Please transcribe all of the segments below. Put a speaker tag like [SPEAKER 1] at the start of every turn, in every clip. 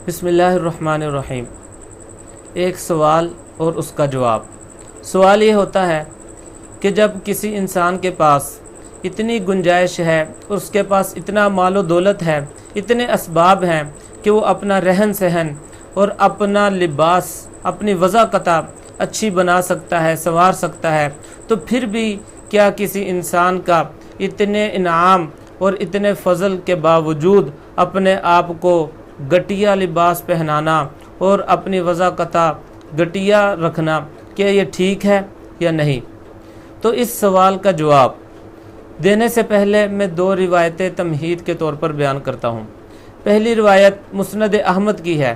[SPEAKER 1] بسم اللہ الرحمن الرحیم۔ ایک سوال اور اس کا جواب۔ سوال یہ ہوتا ہے کہ جب کسی انسان کے پاس اتنی گنجائش ہے اور اس کے پاس اتنا مال و دولت ہے، اتنے اسباب ہیں کہ وہ اپنا رہن سہن اور اپنا لباس، اپنی وضاقتہ اچھی بنا سکتا ہے، سنوار سکتا ہے، تو پھر بھی کیا کسی انسان کا اتنے انعام اور اتنے فضل کے باوجود اپنے آپ کو گٹیا لباس پہنانا اور اپنی وضاقتہ گٹیا رکھنا، کیا یہ ٹھیک ہے یا نہیں؟ تو اس سوال کا جواب دینے سے پہلے میں 2 روایتیں تمہید کے طور پر بیان کرتا ہوں۔ پہلی روایت مسند احمد کی ہے۔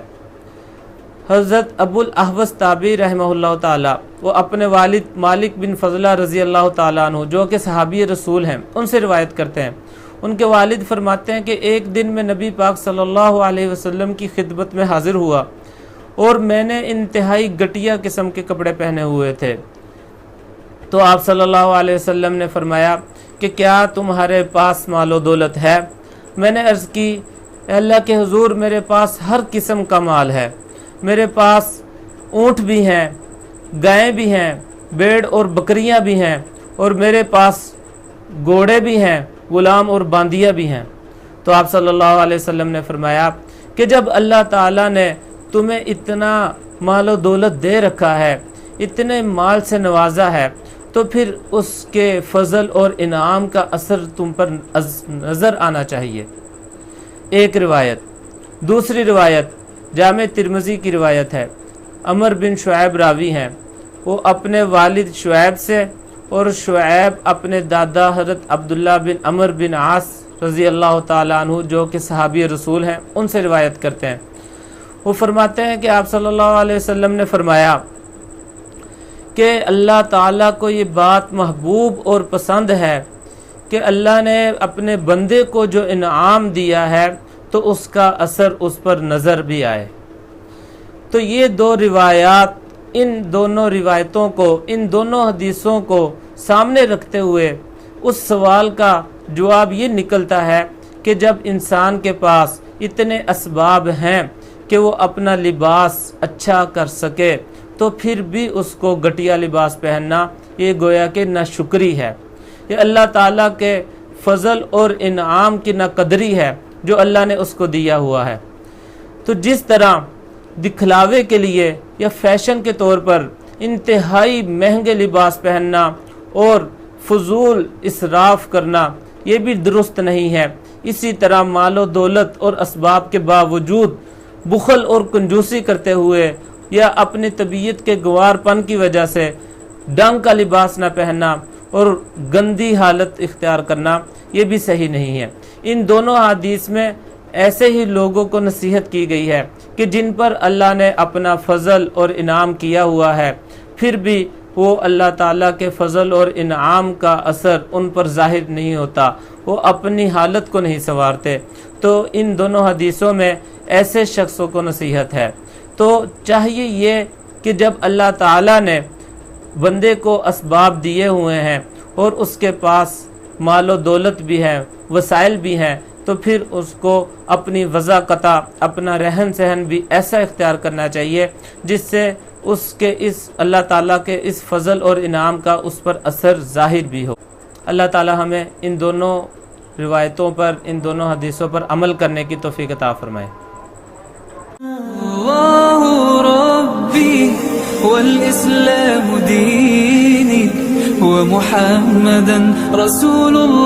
[SPEAKER 1] حضرت ابو الاحوص تابعی رحمہ اللہ تعالی، وہ اپنے والد مالک بن فضلہ رضی اللہ تعالیٰ عنہ جو کہ صحابی رسول ہیں، ان سے روایت کرتے ہیں۔ ان کے والد فرماتے ہیں کہ ایک دن میں نبی پاک صلی اللہ علیہ وسلم کی خدمت میں حاضر ہوا اور میں نے انتہائی گٹیا قسم کے کپڑے پہنے ہوئے تھے، تو آپ صلی اللہ علیہ وسلم نے فرمایا کہ کیا تمہارے پاس مال و دولت ہے؟ میں نے عرض کی، اے اللہ کے حضور، میرے پاس ہر قسم کا مال ہے، میرے پاس اونٹ بھی ہیں، گائیں بھی ہیں، بھیڑ اور بکریاں بھی ہیں، اور میرے پاس گھوڑے بھی ہیں، غلام اور باندیاں بھی ہیں۔ تو آپ صلی اللہ علیہ وسلم نے فرمایا کہ جب اللہ تعالیٰ نے تمہیں اتنا مال و دولت دے رکھا ہے، اتنے مال سے نوازا ہے، تو پھر اس کے فضل اور انعام کا اثر تم پر نظر آنا چاہیے۔ ایک روایت۔ دوسری روایت جامع ترمذی کی روایت ہے۔ عمر بن شعیب راوی ہیں، وہ اپنے والد شعیب سے اور شعیب اپنے دادا حضرت عبداللہ بن عمر بن عاص رضی اللہ تعالیٰ عنہ جو کہ صحابی رسول ہیں، ان سے روایت کرتے ہیں۔ وہ فرماتے ہیں کہ آپ صلی اللہ علیہ وسلم نے فرمایا کہ اللہ تعالیٰ کو یہ بات محبوب اور پسند ہے کہ اللہ نے اپنے بندے کو جو انعام دیا ہے تو اس کا اثر اس پر نظر بھی آئے۔ تو یہ 2 روایات، ان دونوں روایتوں کو، ان دونوں حدیثوں کو سامنے رکھتے ہوئے اس سوال کا جواب یہ نکلتا ہے کہ جب انسان کے پاس اتنے اسباب ہیں کہ وہ اپنا لباس اچھا کر سکے، تو پھر بھی اس کو گٹیا لباس پہننا یہ گویا کہ ناشکری ہے، یہ اللہ تعالیٰ کے فضل اور انعام کی ناقدری ہے جو اللہ نے اس کو دیا ہوا ہے۔ تو جس طرح دکھلاوے کے لیے یا فیشن کے طور پر انتہائی مہنگے لباس پہننا اور فضول اسراف کرنا یہ بھی درست نہیں ہے، اسی طرح مال و دولت اور اسباب کے باوجود بخل اور کنجوسی کرتے ہوئے یا اپنی طبیعت کے گوار پن کی وجہ سے ڈنگ کا لباس نہ پہننا اور گندی حالت اختیار کرنا یہ بھی صحیح نہیں ہے۔ ان دونوں حدیث میں ایسے ہی لوگوں کو نصیحت کی گئی ہے کہ جن پر اللہ نے اپنا فضل اور انعام کیا ہوا ہے، پھر بھی وہ اللہ تعالیٰ کے فضل اور انعام کا اثر ان پر ظاہر نہیں ہوتا، وہ اپنی حالت کو نہیں سنوارتے۔ تو ان دونوں حدیثوں میں ایسے شخصوں کو نصیحت ہے۔ تو چاہیے یہ کہ جب اللہ تعالیٰ نے بندے کو اسباب دیے ہوئے ہیں اور اس کے پاس مال و دولت بھی ہے، وسائل بھی ہیں، تو پھر اس کو اپنی وضاقتہ، اپنا رہن سہن بھی ایسا اختیار کرنا چاہیے جس سے اس کے اس اللہ تعالیٰ کے اس فضل اور انعام کا اس پر اثر ظاہر بھی ہو۔ اللہ تعالیٰ ہمیں ان دونوں روایتوں پر، ان دونوں حدیثوں پر عمل کرنے کی توفیق عطا فرمائے۔
[SPEAKER 2] اللہ ربی والاسلام دینی ومحمدا رسول اللہ